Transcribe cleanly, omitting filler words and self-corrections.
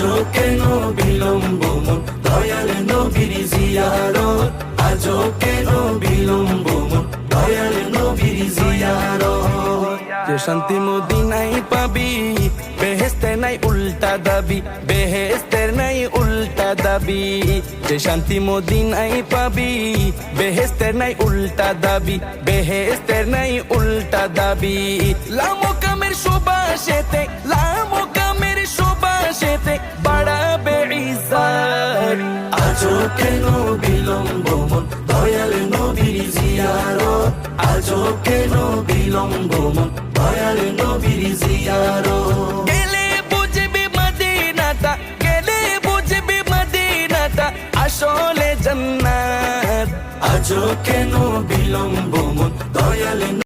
আজও কেন বিলম্ব মন দয়াল নবীর জিয়ারত আজও কেন বিলম্ব মন দয়াল নবীর জিয়ারত যে শান্তি মদিনায় পাবি বেহেশতের নাই উল্টা দাবি বেহেশতের নাই উল্টা দাবি যে শান্তি মদিনায় পাবি বেহেশতের নাই উল্টা দাবি বেহেশতের নাই উল্টা দাবি লামো কামের সুবাসেতে লামো কামের সুবাসেতে বাড়াবে ইজ্জত আজও কেন বিলম্ব মন দয়াল নবীর জিয়ারত আজও কেন বিলম্ব মন দয়াল নবীর জিয়ারত গেলে বুঝবি মদিনাটা গেলে বুঝবি মদিনাটা আসলে জান্নাত আজও কেন বিলম্ব